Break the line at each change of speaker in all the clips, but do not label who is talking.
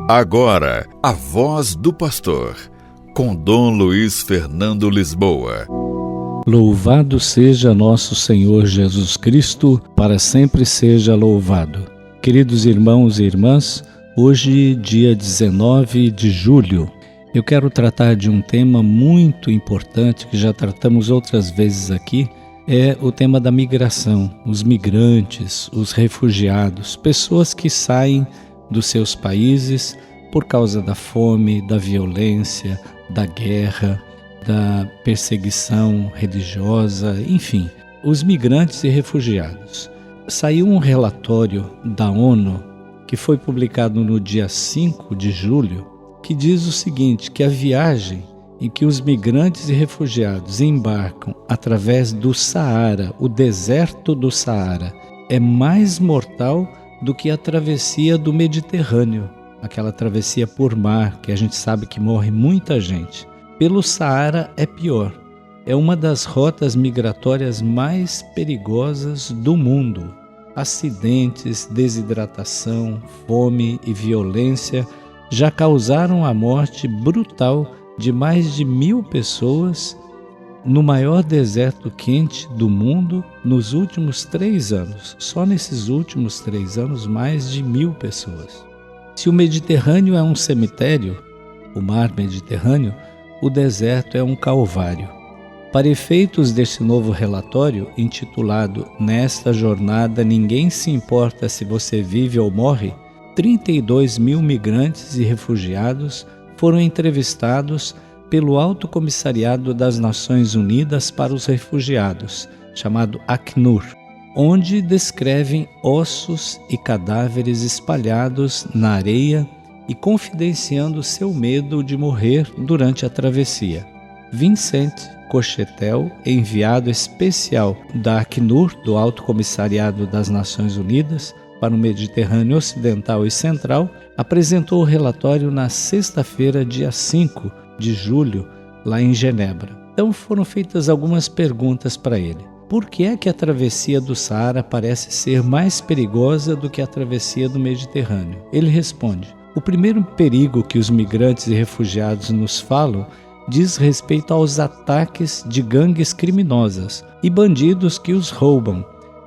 Agora, a voz do pastor, com Dom Luiz Fernando Lisboa.
Louvado seja nosso Senhor Jesus Cristo, para sempre seja louvado. Queridos irmãos e irmãs, hoje, dia 19 de julho, eu quero tratar de um tema muito importante que já tratamos outras vezes aqui, é o tema da migração, os migrantes, os refugiados, pessoas que saem dos seus países por causa da fome, da violência, da guerra, da perseguição religiosa, enfim, os migrantes e refugiados. Saiu um relatório da ONU que foi publicado no dia 5 de julho, que diz o seguinte, que a viagem em que os migrantes e refugiados embarcam através do Saara, o deserto do Saara, é mais mortal do que a travessia do Mediterrâneo, aquela travessia por mar, que a gente sabe que morre muita gente. Pelo Saara é pior. É uma das rotas migratórias mais perigosas do mundo. Acidentes, desidratação, fome e violência já causaram a morte brutal de mais de 1.000 pessoas no maior deserto quente do mundo nos últimos 3 anos. Só nesses últimos 3 anos, mais de 1.000 pessoas. Se o Mediterrâneo é um cemitério, o mar Mediterrâneo, o deserto é um calvário. Para efeitos deste novo relatório, intitulado Nesta Jornada Ninguém Se Importa Se Você Vive ou Morre, 32.000 migrantes e refugiados foram entrevistados pelo Alto Comissariado das Nações Unidas para os Refugiados, chamado Acnur, onde descrevem ossos e cadáveres espalhados na areia e confidenciando seu medo de morrer durante a travessia. Vincent Cochetel, enviado especial da Acnur, do Alto Comissariado das Nações Unidas, para o Mediterrâneo Ocidental e Central, apresentou o relatório na sexta-feira, dia 5 de julho, lá em Genebra. Então foram feitas algumas perguntas para ele. Por que é que a travessia do Saara parece ser mais perigosa do que a travessia do Mediterrâneo? Ele responde: o primeiro perigo que os migrantes e refugiados nos falam diz respeito aos ataques de gangues criminosas e bandidos que os roubam,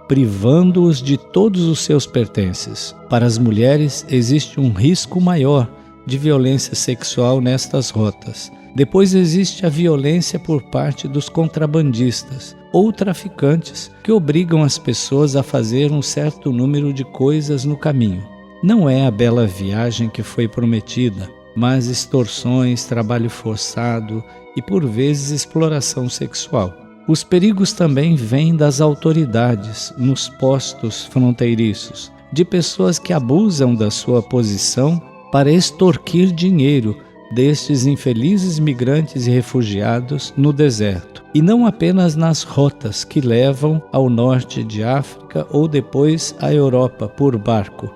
privando-os de todos os seus pertences. Para as mulheres, existe um risco maior de violência sexual nestas rotas. Depois existe a violência por parte dos contrabandistas ou traficantes que obrigam as pessoas a fazer um certo número de coisas no caminho. Não é a bela viagem que foi prometida, mas extorsões, trabalho forçado e, por vezes, exploração sexual. Os perigos também vêm das autoridades nos postos fronteiriços, de pessoas que abusam da sua posição para extorquir dinheiro destes infelizes migrantes e refugiados no deserto. E não apenas nas rotas que levam ao norte de África ou depois à Europa por barco,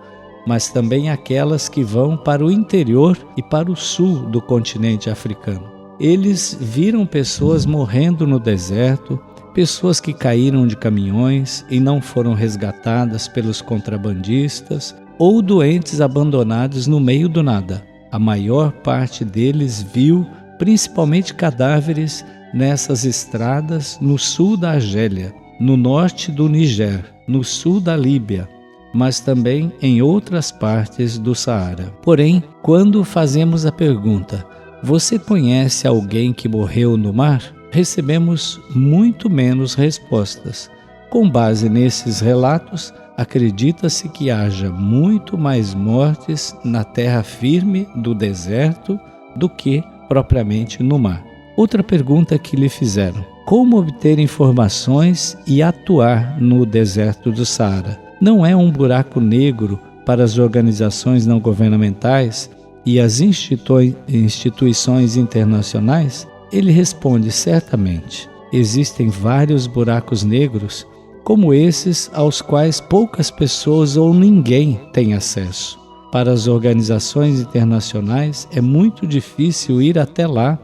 mas também aquelas que vão para o interior e para o sul do continente africano. Eles viram pessoas morrendo no deserto, pessoas que caíram de caminhões e não foram resgatadas pelos contrabandistas, ou doentes abandonados no meio do nada. A maior parte deles viu principalmente cadáveres nessas estradas no sul da Argélia, no norte do Níger, no sul da Líbia, mas também em outras partes do Saara. Porém, quando fazemos a pergunta: você conhece alguém que morreu no mar? Recebemos muito menos respostas. Com base nesses relatos, acredita-se que haja muito mais mortes na terra firme do deserto do que propriamente no mar. Outra pergunta que lhe fizeram: como obter informações e atuar no deserto do Saara? Não é um buraco negro para as organizações não governamentais e as instituições internacionais? Ele responde: certamente, existem vários buracos negros como esses aos quais poucas pessoas ou ninguém tem acesso. Para as organizações internacionais é muito difícil ir até lá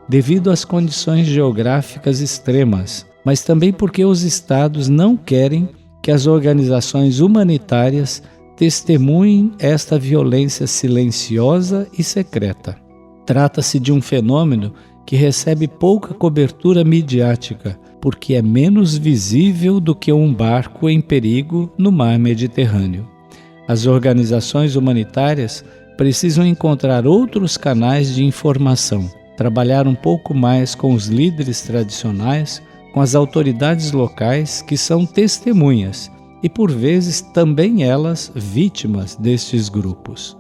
devido às condições geográficas extremas, mas também porque os estados não querem que as organizações humanitárias testemunhem esta violência silenciosa e secreta. Trata-se de um fenômeno que recebe pouca cobertura midiática, porque é menos visível do que um barco em perigo no mar Mediterrâneo. As organizações humanitárias precisam encontrar outros canais de informação, trabalhar um pouco mais com os líderes tradicionais, com as autoridades locais que são testemunhas e, por vezes, também elas vítimas destes grupos.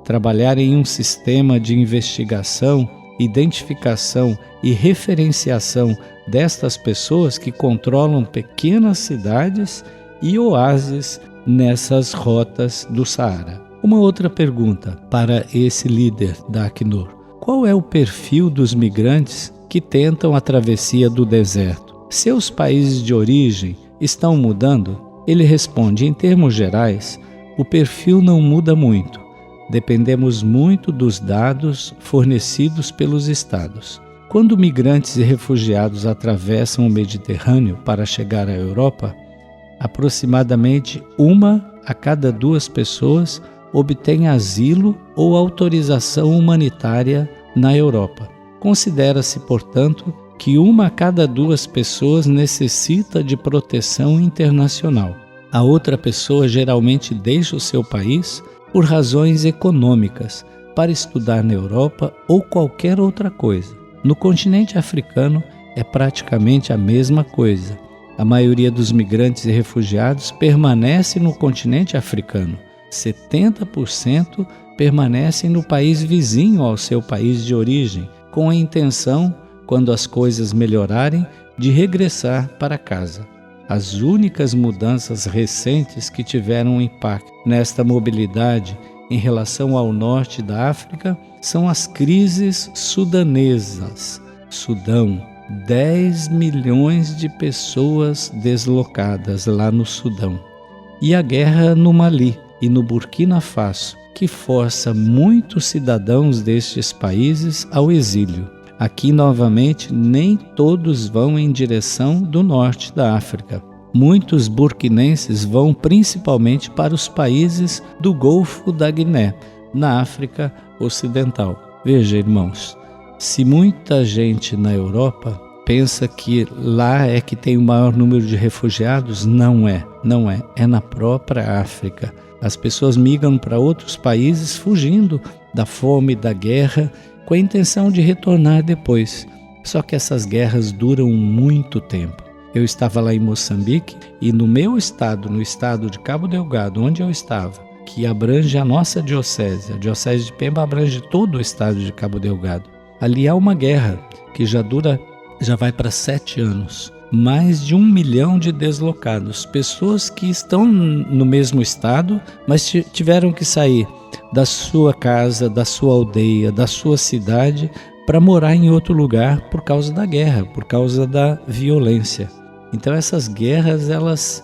Trabalhar em um sistema de investigação, identificação e referenciação destas pessoas que controlam pequenas cidades e oásis nessas rotas do Saara. Uma outra pergunta para esse líder da Acnur: qual é o perfil dos migrantes que tentam a travessia do deserto? Seus países de origem estão mudando? Ele responde: em termos gerais, o perfil não muda muito. Dependemos muito dos dados fornecidos pelos estados. Quando migrantes e refugiados atravessam o Mediterrâneo para chegar à Europa, aproximadamente 1 a cada 2 pessoas obtém asilo ou autorização humanitária na Europa. Considera-se, portanto, que 1 a cada 2 pessoas necessita de proteção internacional. A outra pessoa geralmente deixa o seu país por razões econômicas, para estudar na Europa ou qualquer outra coisa. No continente africano é praticamente a mesma coisa. A maioria dos migrantes e refugiados permanece no continente africano. 70% permanecem no país vizinho ao seu país de origem, com a intenção, quando as coisas melhorarem, de regressar para casa. As únicas mudanças recentes que tiveram um impacto nesta mobilidade em relação ao norte da África são as crises sudanesas. Sudão, 10 milhões de pessoas deslocadas lá no Sudão. E a guerra no Mali e no Burkina Faso, que força muitos cidadãos destes países ao exílio. Aqui, novamente, nem todos vão em direção do norte da África. Muitos burkinenses vão principalmente para os países do Golfo da Guiné, na África Ocidental. Veja, irmãos, se muita gente na Europa pensa que lá é que tem o maior número de refugiados, não é. É na própria África. As pessoas migram para outros países fugindo da fome, da guerra, com a intenção de retornar depois. Só que essas guerras duram muito tempo. Eu estava lá em Moçambique e no meu estado, no estado de Cabo Delgado, onde eu estava, que abrange a nossa diocese, a diocese de Pemba abrange todo o estado de Cabo Delgado. Ali há uma guerra que já vai para 7 anos. Mais de 1 milhão de deslocados, pessoas que estão no mesmo estado, mas tiveram que sair da sua casa, da sua aldeia, da sua cidade, para morar em outro lugar por causa da guerra, por causa da violência. Então essas guerras, elas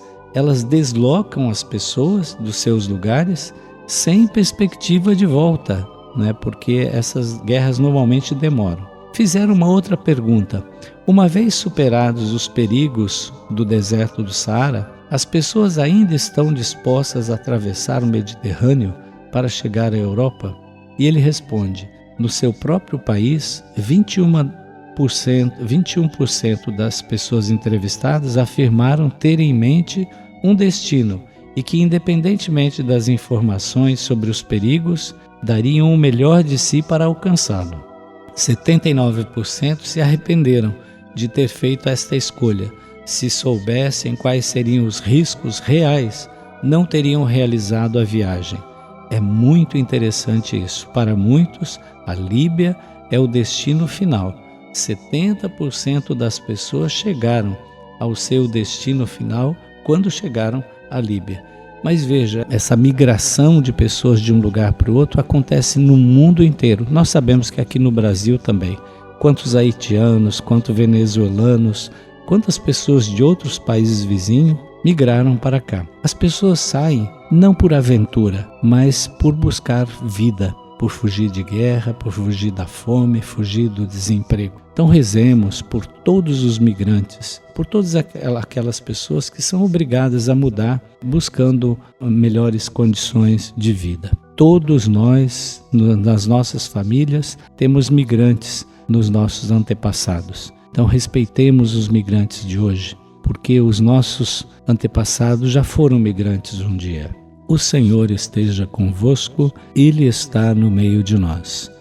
deslocam as pessoas dos seus lugares sem perspectiva de volta, né? Porque essas guerras normalmente demoram. Fizeram uma outra pergunta. Uma vez superados os perigos do deserto do Saara, as pessoas ainda estão dispostas a atravessar o Mediterrâneo para chegar à Europa? E ele responde: no seu próprio país, 21% das pessoas entrevistadas afirmaram ter em mente um destino e que, independentemente das informações sobre os perigos, dariam o melhor de si para alcançá-lo. 79% se arrependeram de ter feito esta escolha. Se soubessem quais seriam os riscos reais, não teriam realizado a viagem. É muito interessante isso. Para muitos, a Líbia é o destino final. 70% das pessoas chegaram ao seu destino final quando chegaram à Líbia. Mas veja, essa migração de pessoas de um lugar para o outro acontece no mundo inteiro. Nós sabemos que aqui no Brasil também. Quantos haitianos, quantos venezuelanos, quantas pessoas de outros países vizinhos migraram para cá. As pessoas saem não por aventura, mas por buscar vida. por fugir de guerra, por fugir da fome, fugir do desemprego. Então rezemos por todos os migrantes, por todas aquelas pessoas que são obrigadas a mudar, buscando melhores condições de vida. Todos nós, nas nossas famílias, temos migrantes nos nossos antepassados. Então respeitemos os migrantes de hoje, porque os nossos antepassados já foram migrantes um dia. O Senhor esteja convosco, Ele está no meio de nós.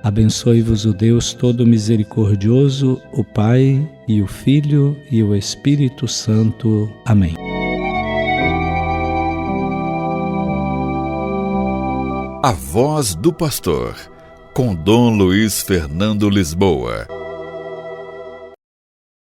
Abençoe-vos o Deus Todo-Misericordioso, o Pai e o Filho e o Espírito Santo. Amém.
A Voz do Pastor, com Dom Luiz Fernando Lisboa.